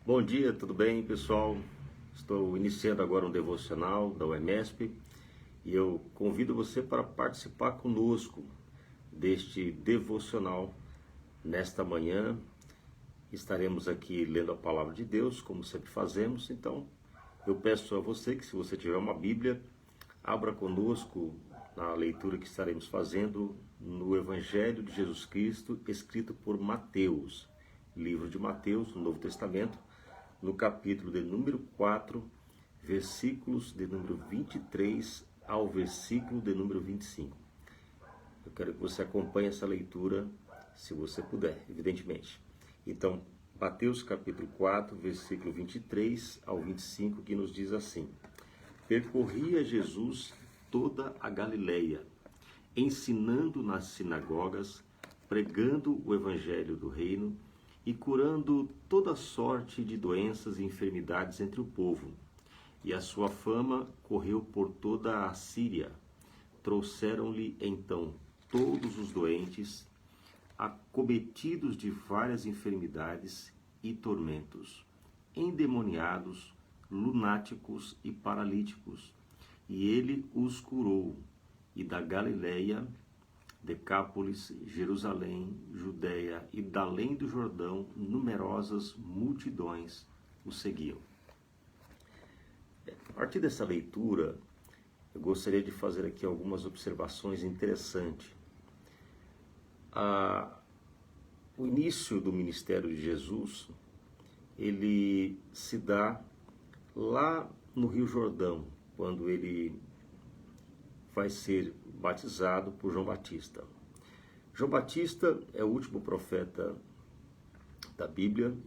Bom dia, tudo bem, pessoal? Estou iniciando agora um devocional da UEMESP e eu convido você para participar conosco deste devocional. Nesta manhã estaremos aqui lendo a palavra de Deus, como sempre fazemos. Então, eu peço a você que, se você tiver uma Bíblia, abra conosco na leitura que estaremos fazendo no Evangelho de Jesus Cristo, escrito por Mateus, livro de Mateus, no Novo Testamento, no capítulo de número 4, versículos de número 23 ao versículo de número 25. Eu quero que você acompanhe essa leitura, se você puder, evidentemente. Então, Mateus capítulo 4, versículo 23 ao 25, que nos diz assim: Percorria Jesus toda a Galileia, ensinando nas sinagogas, pregando o evangelho do reino e curando toda sorte de doenças e enfermidades entre o povo. E a sua fama correu por toda a Síria. Trouxeram-lhe então todos os doentes, acometidos de várias enfermidades e tormentos, endemoniados, lunáticos e paralíticos, e ele os curou. E da Galileia, Decápolis, Jerusalém, Judéia e da além do Jordão, numerosas multidões o seguiam. A partir dessa leitura, eu gostaria de fazer aqui algumas observações interessantes. O início do ministério de Jesus, ele se dá lá no Rio Jordão, quando ele vai ser batizado por João Batista. João Batista é o último profeta da Bíblia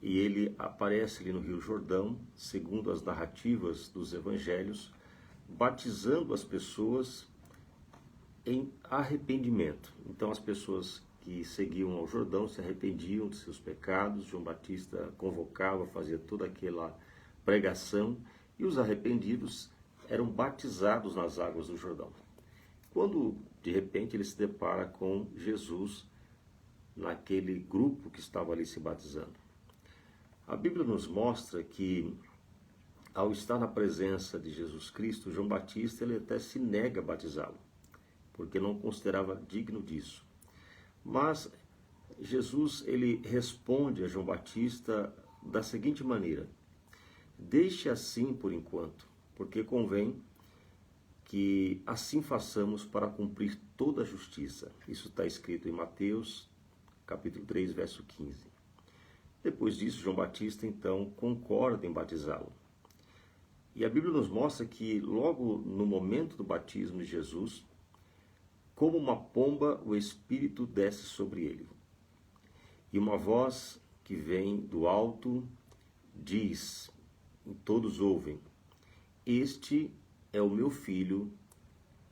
e ele aparece ali no Rio Jordão, segundo as narrativas dos evangelhos, batizando as pessoas em arrependimento. Então as pessoas que seguiam ao Jordão se arrependiam de seus pecados. João Batista convocava, fazia toda aquela pregação e os arrependidos eram batizados nas águas do Jordão. Quando, de repente, ele se depara com Jesus naquele grupo que estava ali se batizando. A Bíblia nos mostra que, ao estar na presença de Jesus Cristo, João Batista ele até se nega a batizá-lo, porque não considerava digno disso. Mas Jesus ele responde a João Batista da seguinte maneira: deixe assim por enquanto, porque convém que assim façamos para cumprir toda a justiça. Isso está escrito em Mateus, capítulo 3, verso 15. Depois disso, João Batista, então, concorda em batizá-lo. E a Bíblia nos mostra que, logo no momento do batismo de Jesus, como uma pomba, o Espírito desce sobre ele. E uma voz que vem do alto diz, e todos ouvem: Este é o meu filho,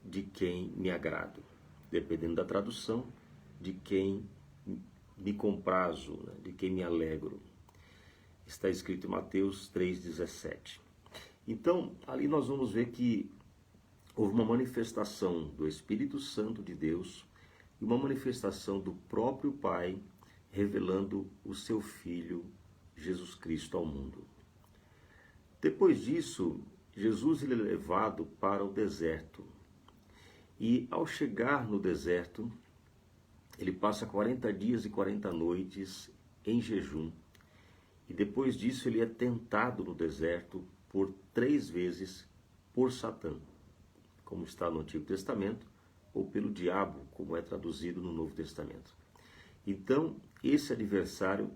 de quem me agrado. Dependendo da tradução, de quem me comprazo, né? De quem me alegro. Está escrito em Mateus 3,17. Então, ali nós vamos ver que houve uma manifestação do Espírito Santo de Deus e uma manifestação do próprio Pai revelando o seu Filho Jesus Cristo ao mundo. Depois disso, Jesus ele é levado para o deserto. E ao chegar no deserto, ele passa 40 dias e 40 noites em jejum. E depois disso ele é tentado no deserto por 3 vezes por Satã, como está no Antigo Testamento, ou pelo diabo, como é traduzido no Novo Testamento. Então, esse adversário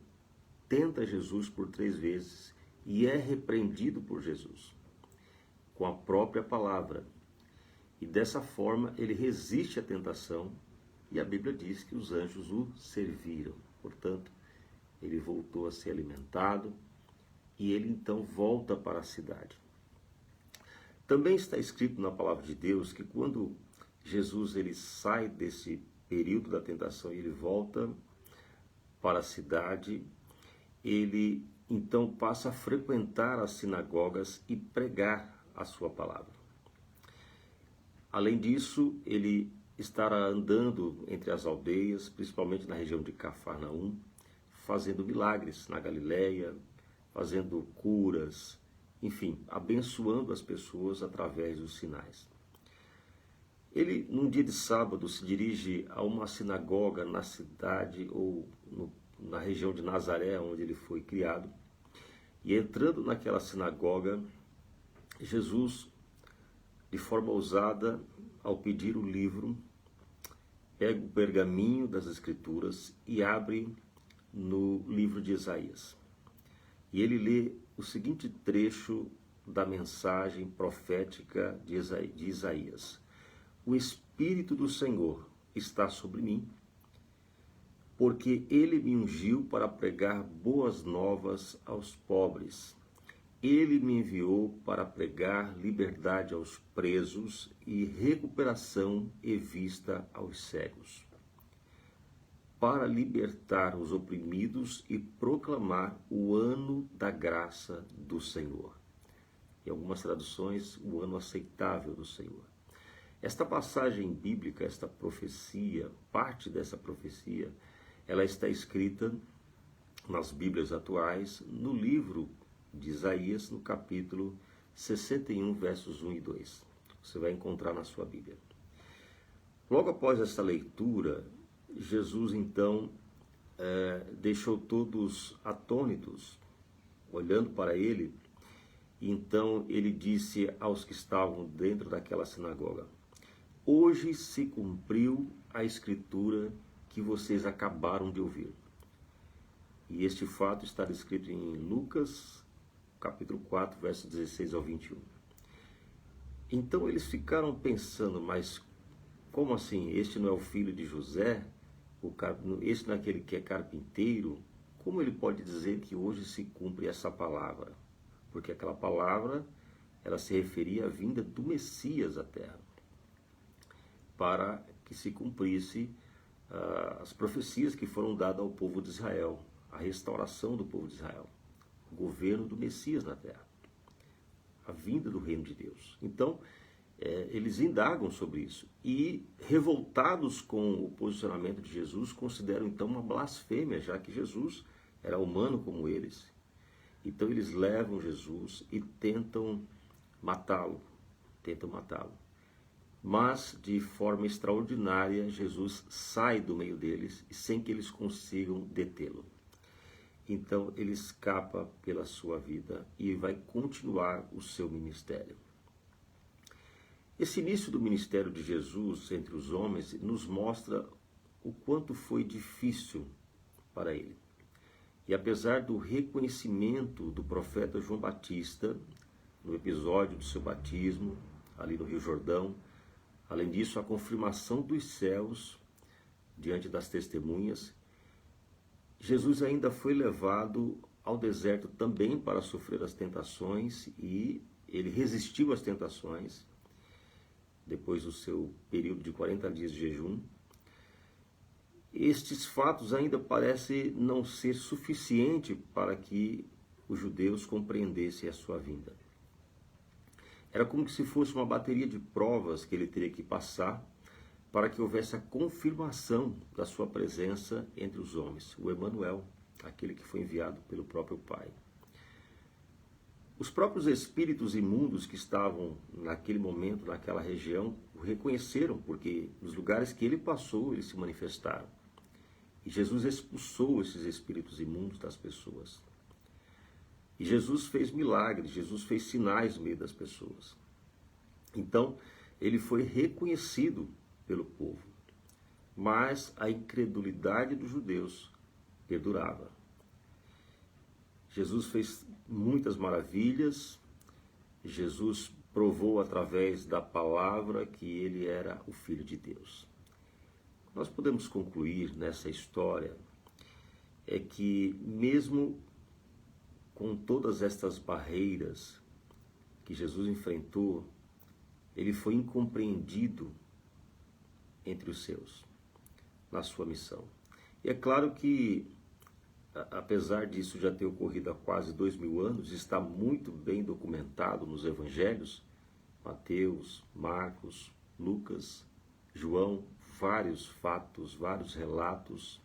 tenta Jesus por 3 vezes e é repreendido por Jesus com a própria palavra. E dessa forma ele resiste à tentação e a Bíblia diz que os anjos o serviram. Portanto, ele voltou a ser alimentado e ele então volta para a cidade. Também está escrito na palavra de Deus que quando Jesus ele sai desse período da tentação e ele volta para a cidade, ele então passa a frequentar as sinagogas e pregar a sua palavra. Além disso, ele estará andando entre as aldeias, principalmente na região de Cafarnaum, fazendo milagres na Galileia, fazendo curas, enfim, abençoando as pessoas através dos sinais. Ele, num dia de sábado, se dirige a uma sinagoga na cidade ou na região de Nazaré, onde ele foi criado. E entrando naquela sinagoga, Jesus, de forma ousada, ao pedir o livro, pega o pergaminho das Escrituras e abre no livro de Isaías. E ele lê o seguinte trecho da mensagem profética de Isaías. O Espírito do Senhor está sobre mim, porque ele me ungiu para pregar boas novas aos pobres. Ele me enviou para pregar liberdade aos presos e recuperação e vista aos cegos, para libertar os oprimidos e proclamar o ano da graça do Senhor. Em algumas traduções, o ano aceitável do Senhor. Esta passagem bíblica, esta profecia, parte dessa profecia, ela está escrita nas Bíblias atuais, no livro de Isaías, no capítulo 61, versos 1 e 2. Você vai encontrar na sua Bíblia. Logo após essa leitura, Jesus então deixou todos atônitos, olhando para ele, e então ele disse aos que estavam dentro daquela sinagoga: hoje se cumpriu a escritura que vocês acabaram de ouvir. E este fato está descrito em Lucas, capítulo 4, versos 16 ao 21. Então eles ficaram pensando, mas como assim? Este não é o filho de José? Este não é aquele que é carpinteiro? Como ele pode dizer que hoje se cumpre essa palavra? Porque aquela palavra, ela se referia à vinda do Messias à terra, para que se cumprisse as profecias que foram dadas ao povo de Israel, a restauração do povo de Israel, o governo do Messias na terra, a vinda do reino de Deus. Então, eles indagam sobre isso e, revoltados com o posicionamento de Jesus, consideram então uma blasfêmia, já que Jesus era humano como eles. Então eles levam Jesus e tentam matá-lo. Mas, de forma extraordinária, Jesus sai do meio deles e sem que eles consigam detê-lo. Então ele escapa pela sua vida e vai continuar o seu ministério. Esse início do ministério de Jesus entre os homens nos mostra o quanto foi difícil para ele. E apesar do reconhecimento do profeta João Batista, no episódio do seu batismo, ali no Rio Jordão, além disso, a confirmação dos céus diante das testemunhas, Jesus ainda foi levado ao deserto também para sofrer as tentações e ele resistiu às tentações depois do seu período de 40 dias de jejum. Estes fatos ainda parecem não ser suficiente para que os judeus compreendessem a sua vinda. Era como se fosse uma bateria de provas que ele teria que passar para que houvesse a confirmação da sua presença entre os homens, o Emanuel, aquele que foi enviado pelo próprio Pai. Os próprios espíritos imundos que estavam naquele momento, naquela região, o reconheceram, porque nos lugares que ele passou, eles se manifestaram. E Jesus expulsou esses espíritos imundos das pessoas. E Jesus fez milagres, Jesus fez sinais no meio das pessoas. Então, ele foi reconhecido pelo povo. Mas a incredulidade dos judeus perdurava. Jesus fez muitas maravilhas, Jesus provou através da palavra que ele era o Filho de Deus. Nós podemos concluir nessa história é que mesmo com todas estas barreiras que Jesus enfrentou, ele foi incompreendido entre os seus, na sua missão. E é claro que, apesar disso já ter ocorrido há quase 2000 anos, está muito bem documentado nos evangelhos, Mateus, Marcos, Lucas, João, vários fatos, vários relatos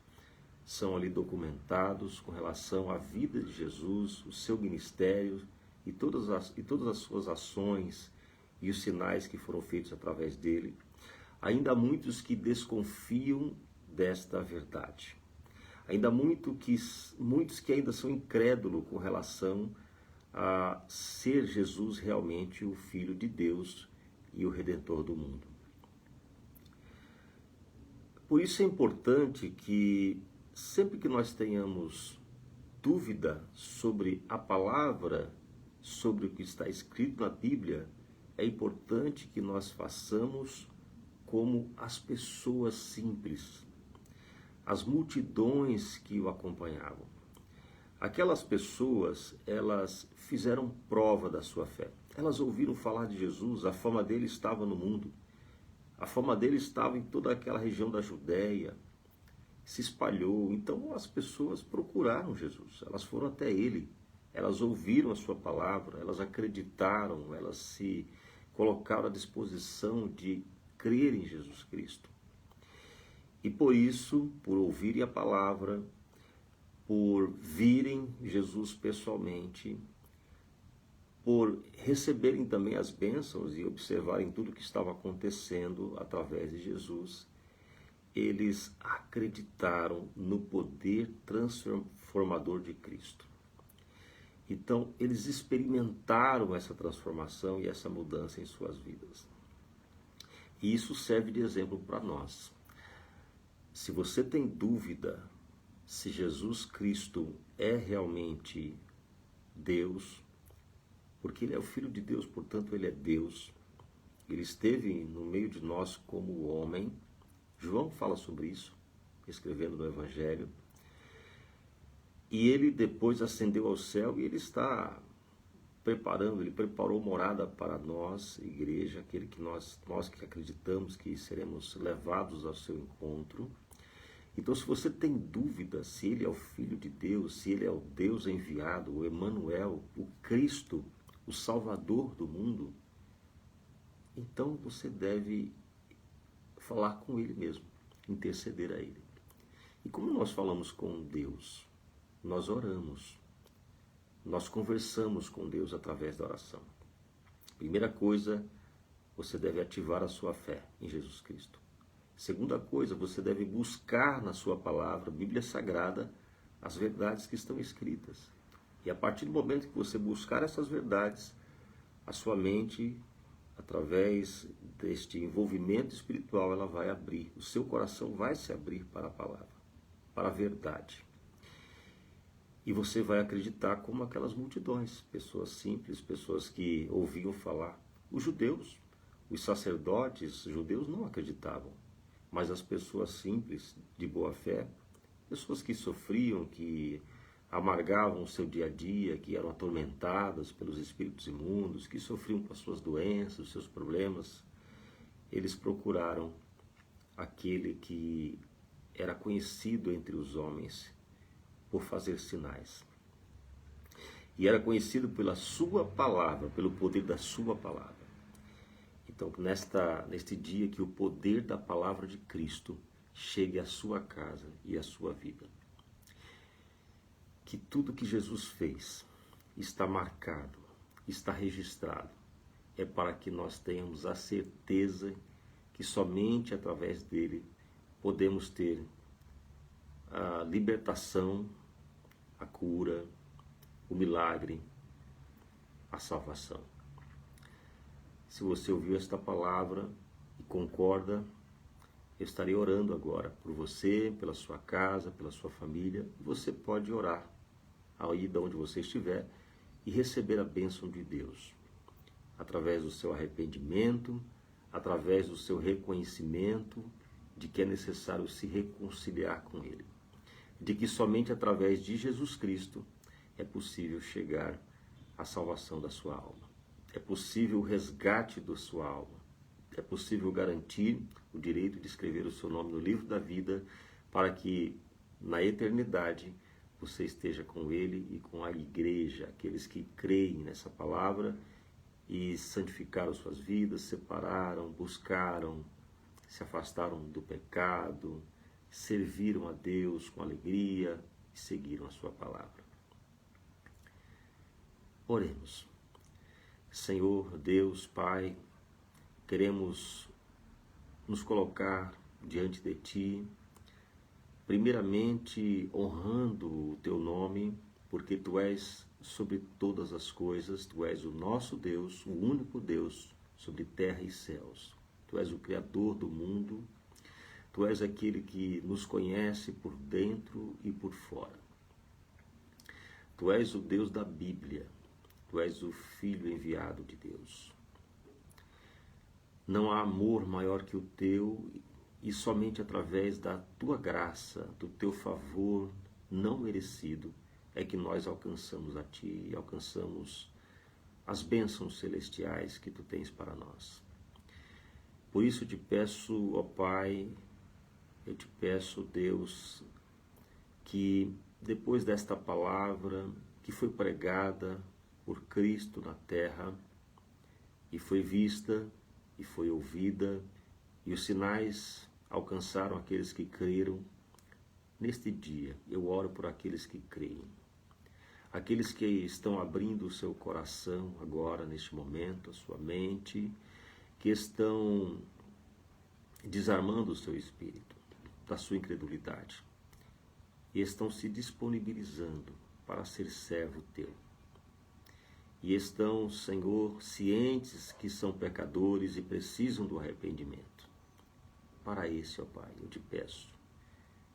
são ali documentados com relação à vida de Jesus, o seu ministério e todas as suas ações e os sinais que foram feitos através dele. Ainda há muitos que desconfiam desta verdade. Ainda há muitos que ainda são incrédulos com relação a ser Jesus realmente o Filho de Deus e o Redentor do mundo. Por isso é importante que sempre que nós tenhamos dúvida sobre a palavra, sobre o que está escrito na Bíblia, é importante que nós façamos como as pessoas simples, as multidões que o acompanhavam. Aquelas pessoas, elas fizeram prova da sua fé. Elas ouviram falar de Jesus, a fama dele estava no mundo. A fama dele estava em toda aquela região da Judéia, se espalhou. Então as pessoas procuraram Jesus, elas foram até ele, elas ouviram a sua palavra, elas acreditaram, elas se colocaram à disposição de crer em Jesus Cristo. E por isso, por ouvirem a palavra, por virem Jesus pessoalmente, por receberem também as bênçãos e observarem tudo o que estava acontecendo através de Jesus, eles acreditaram no poder transformador de Cristo. Então, eles experimentaram essa transformação e essa mudança em suas vidas. E isso serve de exemplo para nós. Se você tem dúvida se Jesus Cristo é realmente Deus, porque ele é o Filho de Deus, portanto ele é Deus, ele esteve no meio de nós como homem. João fala sobre isso, escrevendo no Evangelho. E ele depois ascendeu ao céu e ele está preparando, ele preparou morada para nós, igreja, aquele que nós que acreditamos que seremos levados ao seu encontro. Então, se você tem dúvida se ele é o Filho de Deus, se ele é o Deus enviado, o Emanuel, o Cristo, o Salvador do mundo, então você deve falar com ele mesmo, interceder a ele. E como nós falamos com Deus? Nós oramos, nós conversamos com Deus através da oração. Primeira coisa, você deve ativar a sua fé em Jesus Cristo. Segunda coisa, você deve buscar na sua palavra, Bíblia Sagrada, as verdades que estão escritas. E a partir do momento que você buscar essas verdades, a sua mente, através deste envolvimento espiritual, ela vai abrir. O seu coração vai se abrir para a palavra, para a verdade. E você vai acreditar como aquelas multidões, pessoas simples, pessoas que ouviam falar. Os judeus, os sacerdotes judeus não acreditavam, mas as pessoas simples, de boa fé, pessoas que sofriam, que amargavam o seu dia a dia, que eram atormentadas pelos espíritos imundos, que sofriam com as suas doenças, os seus problemas, eles procuraram aquele que era conhecido entre os homens por fazer sinais. E era conhecido pela sua palavra, pelo poder da sua palavra. Então, neste dia, que o poder da palavra de Cristo chegue à sua casa e à sua vida. Que tudo que Jesus fez está marcado, está registrado. É para que nós tenhamos a certeza que somente através dele podemos ter a libertação, a cura, o milagre, a salvação. Se você ouviu esta palavra e concorda, eu estarei orando agora por você, pela sua casa, pela sua família. Você pode orar aí de onde você estiver e receber a bênção de Deus, através do seu arrependimento, através do seu reconhecimento de que é necessário se reconciliar com Ele, de que somente através de Jesus Cristo é possível chegar à salvação da sua alma. É possível o resgate da sua alma. É possível garantir o direito de escrever o seu nome no livro da vida, para que na eternidade você esteja com Ele e com a igreja, aqueles que creem nessa palavra e santificaram suas vidas, separaram, buscaram, se afastaram do pecado, serviram a Deus com alegria e seguiram a sua palavra. Oremos. Senhor Deus, Pai, queremos nos colocar diante de Ti, primeiramente honrando o Teu nome, porque Tu és sobre todas as coisas, Tu és o nosso Deus, o único Deus sobre terra e céus. Tu és o Criador do mundo, Tu és aquele que nos conhece por dentro e por fora. Tu és o Deus da Bíblia, Tu és o Filho enviado de Deus. Não há amor maior que o Teu, e somente através da Tua graça, do Teu favor não merecido, é que nós alcançamos a Ti e alcançamos as bênçãos celestiais que Tu tens para nós. Por isso te peço, ó Pai, eu te peço, Deus, que depois desta palavra que foi pregada por Cristo na terra, e foi vista, e foi ouvida, e os sinais alcançaram aqueles que creram, neste dia eu oro por aqueles que creem. Aqueles que estão abrindo o seu coração agora, neste momento, a sua mente, que estão desarmando o seu espírito da sua incredulidade e estão se disponibilizando para ser servo Teu. E estão, Senhor, cientes que são pecadores e precisam do arrependimento. Para esse, ó Pai, eu te peço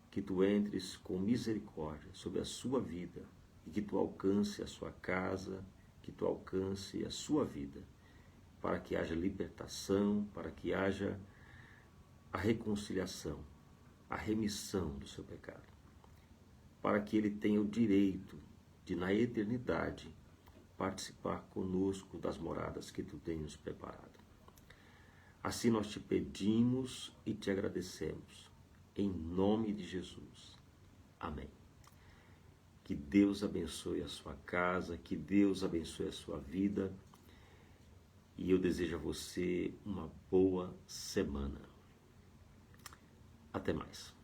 que Tu entres com misericórdia sobre a sua vida e que Tu alcance a sua casa, que Tu alcance a sua vida, para que haja libertação, para que haja a reconciliação, a remissão do seu pecado, para que ele tenha o direito de, na eternidade, participar conosco das moradas que Tu tens nos preparado. Assim nós te pedimos e te agradecemos, em nome de Jesus. Amém. Que Deus abençoe a sua casa, que Deus abençoe a sua vida, e eu desejo a você uma boa semana. Até mais.